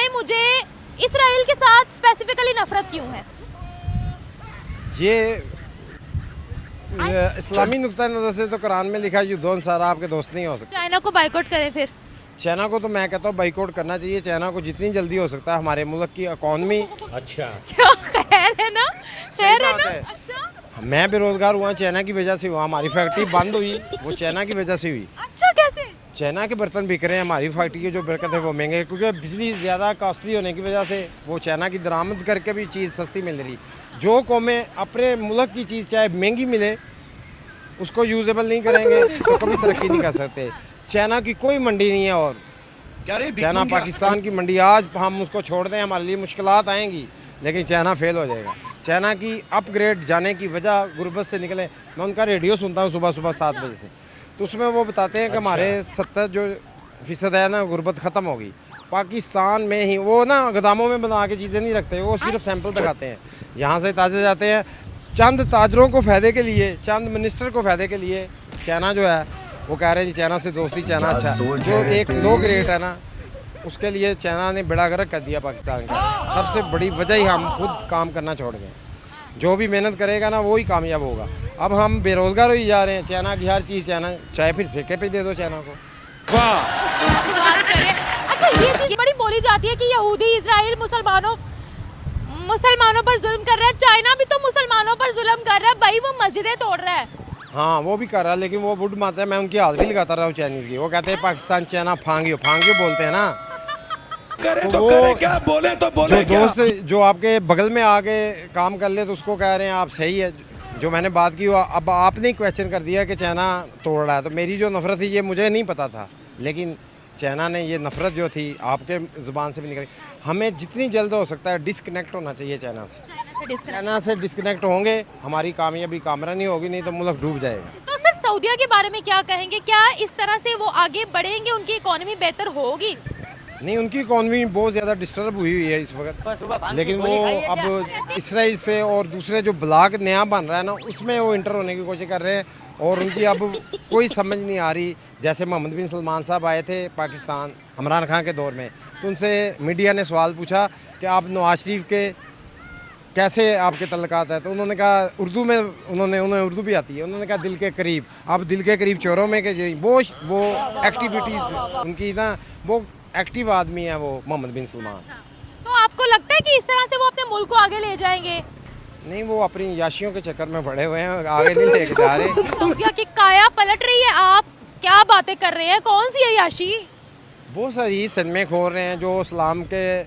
बताएं मुझे, इसराइल के साथ स्पेसिफिकली नफरत क्यों है? ये इस्लामी नुक्ता नज़र से तो कुरान में लिखा है युद्धों सारा आपके दोस्त नहीं हो सकते। चाइना को बाइकआउट करें फिर? चाइना को तो मैं कहता हूँ बाइकआउट करना चाहिए। चाइना को जितनी जल्दी हो सकता है हमारे मुल्क की इकॉनमी। अच्छा, क्या खैर है ना, खैर है बात ना। है। अच्छा मैं बेरोजगार हुआ चाइना की वजह से हुआ। हमारी फैक्ट्री बंद हुई वो चाइना की वजह से हुई। अच्छा, कैसे? चाइना के बर्तन बिक रहे हैं, हमारी फैक्ट्री की जो बरकत है वो महंगे, क्योंकि बिजली ज़्यादा कॉस्टली होने की वजह से वो चाइना की दरामद करके भी चीज़ सस्ती मिल रही। जो कौमें अपने मुल्क की चीज़ चाहे महंगी मिले उसको यूजेबल नहीं करेंगे तो कभी तरक्की नहीं कर सकते। चाइना की कोई मंडी नहीं है और चाइना पाकिस्तान की मंडी। आज हम उसको छोड़ दें हमारे लिए मुश्किलात आएंगी, लेकिन चाइना फेल हो जाएगा। चाइना की अपग्रेड जाने की वजह गुर्बत से निकले। मैं उनका रेडियो सुनता हूँ सुबह सुबह 7 बजे से, तो उसमें वो बताते हैं कि हमारे 70% है ना गुर्बत ख़त्म होगी। पाकिस्तान में ही वो ना गोदामों में बना के चीज़ें नहीं रखते, वो सिर्फ सैंपल दिखाते हैं। यहाँ से ताजे जाते हैं चंद ताजरों को फ़ायदे के लिए, चंद मिनिस्टर को फ़ायदे के लिए। चाइना जो है वो कह रहे हैं जी चाइना से दोस्ती, चाइना अच्छा। जो एक लो ग्रेड है ना उसके लिए चाइना ने बेड़ा गर्क कर दिया पाकिस्तान का। सबसे बड़ी वजह ही हम खुद काम करना छोड़ गए। जो भी मेहनत करेगा ना वो ही कामयाब होगा। अब हम बेरोज़गार हो ही जा रहे हैं। चाइना की हर चीज़ चाइना, चाहे फिर ठेके पे दे दो चाइना को। बात करें। अच्छा, ये चीज बड़ी बोली जाती है कि यहूदी इसराइल मुसलमानों पर जुल्म कर रहा है। चाइना भी तो मुसलमानों पर जुल्म कर रहा है भाई, वो मस्जिदें तोड़ रहा है। हाँ वो भी कर रहा है, लेकिन वो बुढ़ माता है। मैं उनकी हाजिरी लगाता रहा हूँ चाइनीज़ की। वो कहते हैं पाकिस्तान चाइना फांगियो फांगियो बोलते हैं ना। तो वो क्या बोले तो बोले जो दोस्त जो आपके बगल में आके काम कर ले तो उसको कह रहे हैं आप सही है। जो मैंने बात की वो अब आपने क्वेश्चन कर दिया कि चाइना तोड़ रहा है। तो मेरी जो नफ़रत थी ये मुझे नहीं पता था, लेकिन चाइना ने ये नफ़रत जो थी आपके ज़ुबान से भी निकली। हमें जितनी जल्द हो सकता है डिस्कनेक्ट होना चाहिए चाइना से। चाइना से डिस्कनेक्ट होंगे हमारी कामयाबी कामरा नहीं होगी, नहीं तो मुल्क डूब जाएगा। तो सर सऊदीया के बारे में क्या कहेंगे? क्या इस तरह से वो आगे बढ़ेंगे, उनकी इकोनॉमी बेहतर होगी? नहीं, उनकी इकॉनमी बहुत ज़्यादा डिस्टर्ब हुई है इस वक्त, लेकिन वो अब इसराइल से और दूसरे जो ब्लॉक नया बन रहा है ना उसमें वो इंटर होने की कोशिश कर रहे हैं। और उनकी अब कोई समझ नहीं आ रही। जैसे मोहम्मद बिन सलमान साहब आए थे पाकिस्तान इमरान खान के दौर में, तो उनसे मीडिया ने सवाल पूछा कि आप नवाज शरीफ के कैसे आपके तल्लुकात हैं, तो उन्होंने कहा उर्दू में, उन्हें उर्दू भी आती है, उन्होंने कहा दिल के करीब। अब दिल के करीब चोरों में के वो एक्टिविटीज़ उनकी ना, वो एक्टिव आदमी है वो मोहम्मद बिन सलमान। तो आपको लगता है कि इस तरह से वो अपने मुल्क को आगे ले जाएंगे? नहीं, वो अपनी याशियों के चक्कर में पड़े हुए हैं, आगे नहीं लेके जा रहे। सऊदीया की काया पलट रही है। आप क्या बातें कर रहे हैं? कौन सी है याशी? बहुत सारी सदमे खोल रहे हैं जो इस्लाम के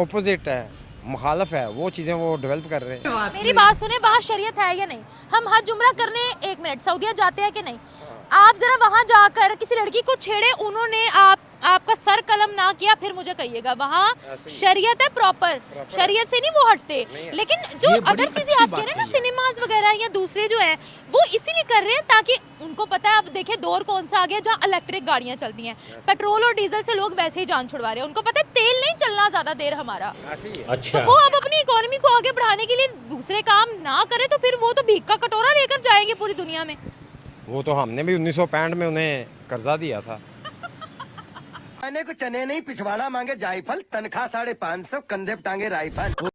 ओपोजिट है, मुखालफ है, वो चीज़ें वो डेवलप कर रहे हैं। मेरी बात सुने, वहाँ शरीयत है या नहीं? हम हज उम्रा करने 1 मिनट सऊदीया जाते हैं कि नहीं? आप जरा वहाँ जाकर किसी लड़की को छेड़े, उन्होंने आपका सर कलम ना किया, फिर मुझे कहिएगा वहाँ शरीयत है प्रॉपर। शरीयत से नहीं वो हटते। लेकिन जो अदर चीजें आप कह रहे हैं ना, सिनेमाज वगैरह या दूसरे जो हैं वो इसीलिए कर रहे हैं ताकि उनको पता है। अब देखिए दौर कौन सा आ गया जहाँ इलेक्ट्रिक गाड़ियाँ चलती हैं। पेट्रोल और डीजल से लोग वैसे ही जान छुड़वा रहे हैं। उनको पता है तेल नहीं चलना ज्यादा देर हमारा। अच्छा, तो वो अब अपनी इकोनॉमी को आगे बढ़ाने के लिए दूसरे काम ना करे तो फिर वो तो भीख का कटोरा लेकर जाएंगे पूरी दुनिया में। वो तो हमने भी 1965 में उन्हें कर्जा दिया था। खाने को चने नहीं, पिछवाड़ा मांगे जायफल, तनख्वाह 550, कंधे पे टांगे राइफल।